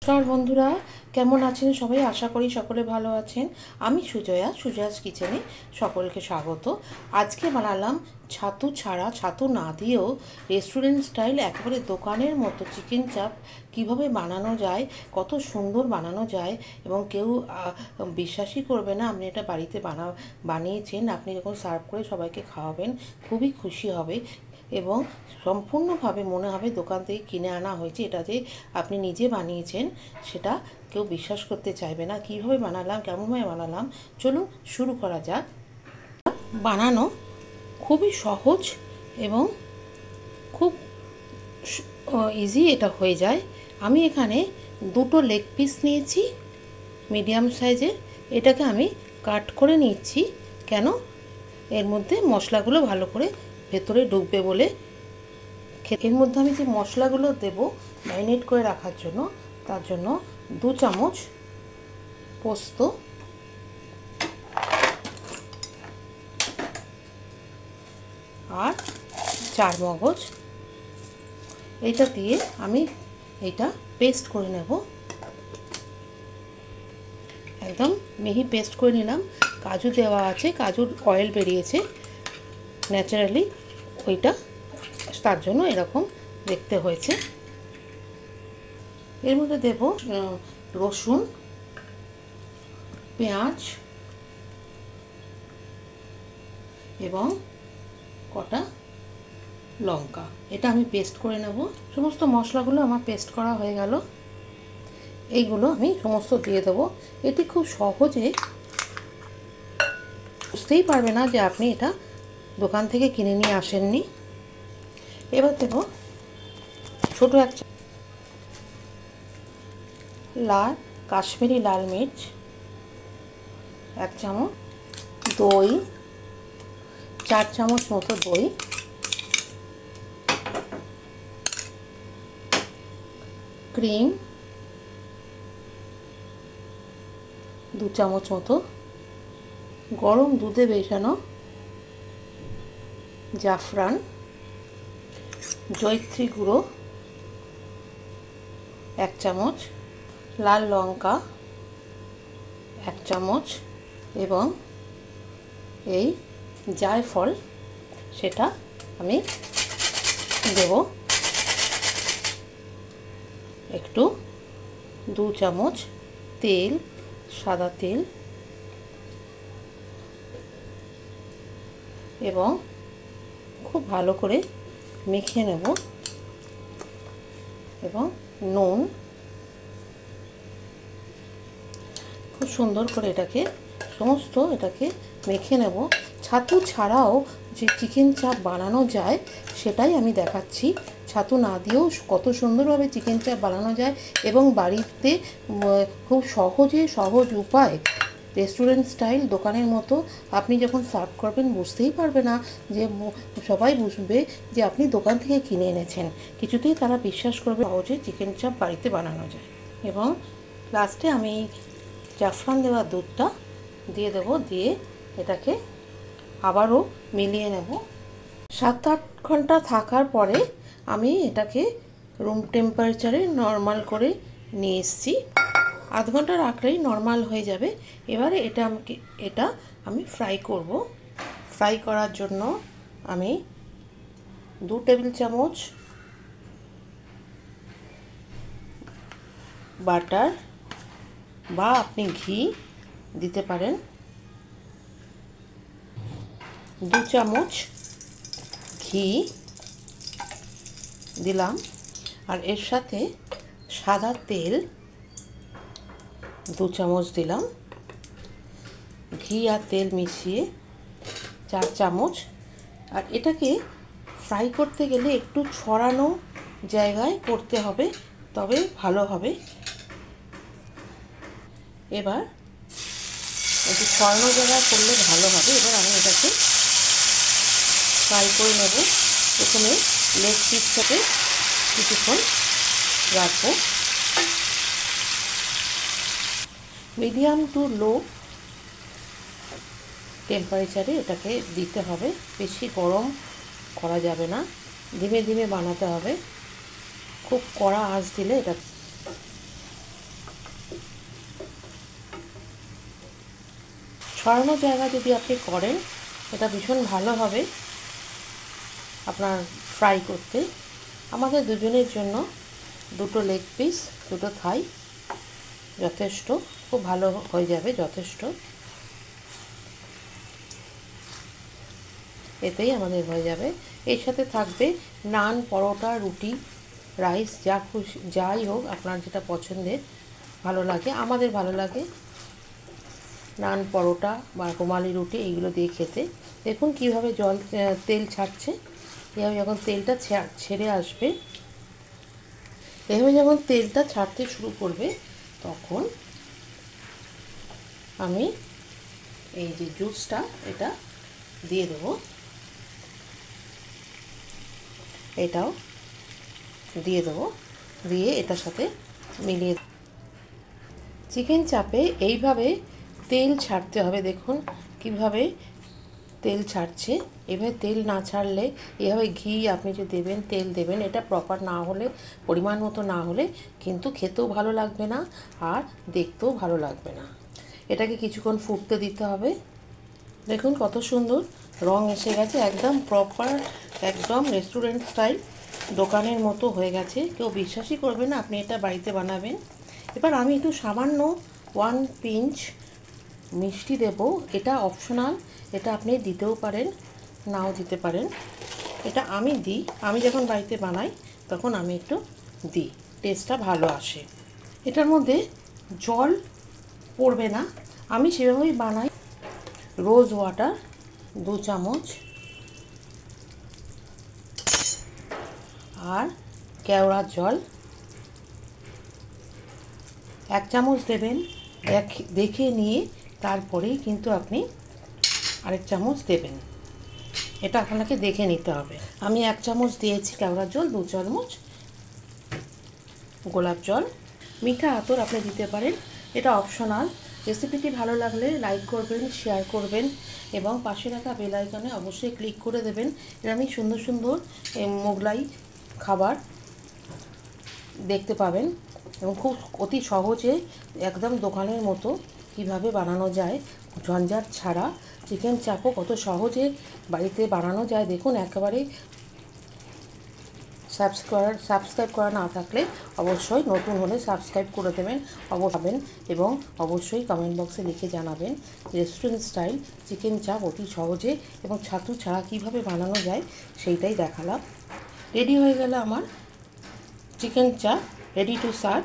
নমস্কার বন্ধুরা, কেমন আছেন সবাই? আশা করি সকলে ভালো আছেন। আমি সুজয়া, সুজয়াস কিচেনে সকলকে স্বাগত। আজকে বানালাম ছাতু ছাড়া, ছাতু না দিয়েও রেস্টুরেন্ট স্টাইল একেবারে দোকানের মতো চিকেন চাপ কিভাবে বানানো যায়, কত সুন্দর বানানো যায় এবং কেউ বিশ্বাসই করবে না আপনি এটা বাড়িতে বানিয়েছেন। আপনি যখন সার্ভ করে সবাইকে খাওয়াবেন খুবই খুশি হবে এবং সম্পূর্ণভাবে মনে হবে দোকান থেকে কিনে আনা হয়েছে, এটা যে আপনি নিজে বানিয়েছেন সেটা কেউ বিশ্বাস করতে চাইবে না। কীভাবে বানালাম, কেমনভাবে বানালাম, চলুন শুরু করা যাক। বানানো খুবই সহজ এবং খুব ইজি এটা হয়ে যায়। আমি এখানে দুটো লেগ পিস নিয়েছি মিডিয়াম সাইজের, এটাকে আমি কাট করে নিচ্ছি। কেন? এর মধ্যে মশলাগুলো ভালো করে ভেতরে ঢুকবে বলে। এর মধ্যে আমি যে মশলাগুলো দেব ম্যারিনেট করে রাখার জন্য, তার জন্য 2 চামচ পোস্ত, আর 4 মগজ, এইটা দিয়ে আমি এটা পেস্ট করে নেব। একদম মিহি পেস্ট করে নিলাম। কাজু দেওয়া আছে, কাজুর অয়েল বেরিয়েছে ন্যাচারালি, ওইটা তার জন্য এরকম দেখতে হয়েছে। এর মধ্যে দেব রসুন, পেঁয়াজ এবং কটা লঙ্কা, এটা আমি পেস্ট করে নেব। সমস্ত মশলাগুলো আমার পেস্ট করা হয়ে গেল। এইগুলো আমি সমস্ত দিয়ে দেবো। এটি খুব সহজে, বুঝতেই পারবে না যে আপনি এটা দোকান থেকে কিনে নিয়ে আসেননি। এবার দেব ছোটো এক কাশ্মীরি লাল মির্চ, 1 চামচ দই, 4 চামচ মতো দই, ক্রিম 2 চামচ মতো, গরম দুধে ভেজানো জাফরান, জয়িত্রী গুঁড়ো 1 চামচ, লাল লঙ্কা 1 চামচ এবং এই জায়ফল সেটা আমি দেব একটু। 2 চামচ তেল, সাদা তেল এবং খুব ভালো করে মেখে নেব এবং নুন, খুব সুন্দর করে এটাকে মেখে নেব। ছাতু ছাড়াও যে চিকেন চাপ বানানো যায় সেটাই আমি দেখাচ্ছি। ছাতু না দিয়েও কত সুন্দরভাবে চিকেন চাপ বানানো যায় এবং বাড়িতে খুব সহজ উপায়, রেস্টুরেন্ট স্টাইল দোকানের মতো আপনি যখন সার্ভ করবেন বুঝতেই পারবে না, যে সবাই বুঝবে যে আপনি দোকান থেকে কিনে এনেছেন। কিছুতেই তারা বিশ্বাস করবে সহজে চিকেন চাপ বাড়িতে বানানো যায়। এবং লাস্টে আমি জাফরান দেওয়া দুধটা দিয়ে দেব, দিয়ে এটাকে আবারও মিলিয়ে নেব। 7-8 ঘন্টা থাকার পরে আমি এটাকে রুম টেম্পারেচারে নর্মাল করে নিয়ে এসেছি। আধ ঘন্টা রাখলেই নর্মাল হয়ে যাবে। এবারে এটা আমি ফ্রাই করব। ফ্রাই করার জন্য আমি 2 টেবিল চামচ বাটার বা আপনি ঘি দিতে পারেন, 2 চামচ ঘি দিলাম, আর এর সাথে সাদা তেল 2 চামচ দিলাম। ঘি আর তেল মিশিয়ে 4 চামচ। আর এটাকে ফ্রাই করতে গেলে একটু ছড়ানো জায়গায় করতে হবে, তবে ভালো হবে। এবার একটু ছড়ানো জায়গায় করলে ভালো হবে। এবার আমি এটাকে ফ্রাই করে নেব। প্রথমে লেগ পিসটাকে কিছুক্ষণ রাখবো। মিডিয়াম টু লো টেম্পারেচারে এটাকে দিতে হবে, বেশি গরম করা যাবে না, ধীমে ধীমে বানাতে হবে। খুব কড়া আঁচ দিলে এটা ছড়ানো জায়গা যদি আপনি করেন এটা ভীষণ ভালো হবে আপনার ফ্রাই করতে। আমাদের দুজনের জন্য দুটো লেগ পিস, দুটো থাই যথেষ্ট, খুব ভালো হয়ে যাবে, যথেষ্ট। এতেই আমাদের হয়ে যাবে। এর সাথে থাকবে নান, পরোটা, রুটি, রাইস, যা খুশি, যাই হোক আপনার যেটা পছন্দের ভালো লাগে। আমাদের ভালো লাগে নান, পরোটা বা রুমালি রুটি এইগুলো দিয়ে খেতে। দেখুন কীভাবে তেল ছাড়ছে। এভাবে যখন তেলটা ছেড়ে আসবে, এভাবে যখন তেলটা ছাড়তে শুরু করবে, তখন আমি এই যে জুসটা এটা দিয়ে দেবো। এটাও দিয়ে দেবো, দিয়ে এটার সাথে মিলিয়ে। চিকেন চাপে এইভাবে তেল ছাড়তে হবে। দেখুন কিভাবে তেল ছাড়ছে। এভাবে তেল না ছাড়লে, এভাবে ঘি আপনি যে দেবেন, তেল দেবেন, এটা প্রপার না হলে, পরিমাণ মতো না হলে কিন্তু খেতেও ভালো লাগবে না আর দেখতেও ভালো লাগবে না। এটাকে কিছুক্ষণ ফুটতে দিতে হবে। দেখুন কত সুন্দর রং এসে গেছে, একদম প্রপার, একদম রেস্টুরেন্ট স্টাইল, দোকানের মতো হয়ে গেছে। কেউ বিশ্বাসই করবে না আপনি এটা বাড়িতে বানাবেন। এবার আমি একটু সামান্য 1 পিঞ্চ মিষ্টি দেব। এটা অপশনাল, এটা আপনি দিতেও পারেন, নাও দিতে পারেন। এটা আমি দিই, আমি যখন বাড়িতে বানাই তখন আমি একটু দিই, টেস্টটা ভালো আসে। এটার মধ্যে জল পড়বে না, আমি সেভাবেই বানাই। রোজ ওয়াটার 2 চামচ আর কেওড়ার জল 1 চামচ দেবেন। দেখে নিয়ে তারপরেই কিন্তু আপনি আরেক চামচ দেবেন, এটা আপনাকে দেখে নিতে হবে। আমি 1 চামচ দিয়েছি কেওড়ার জল, 2 চামচ গোলাপ জল। মিঠা আতর আপনি দিতে পারেন, এটা অপশনাল। রেসিপিটি ভালো লাগলে লাইক করবেন, শেয়ার করবেন এবং পাশে রাখা বেল আইকনে অবশ্যই ক্লিক করে দেবেন। এরকমই সুন্দর সুন্দর মোগলাই খাবার দেখতে পাবেন এবং খুব অতি সহজে একদম দোকানের মতো কিভাবে বানানো যায়, ঝঞ্ঝাট ছাড়া। চিকেন চাপও কত সহজে বাড়িতে বানানো যায় দেখুন। একেবারে সাবস্ক্রাইব করা না থাকলে অবশ্যই, নতুন হলে সাবস্ক্রাইব করে দেবেন অবশ্যই, এবং অবশ্যই কমেন্ট বক্সে লিখে জানাবেন রেস্টুরেন্ট স্টাইল চিকেন চাপ অতি সহজে এবং ছাতু ছাড়া কীভাবে বানানো যায় সেইটাই দেখালাম। রেডি হয়ে গেল আমার চিকেন চাপ, রেডি টু সার্ভ।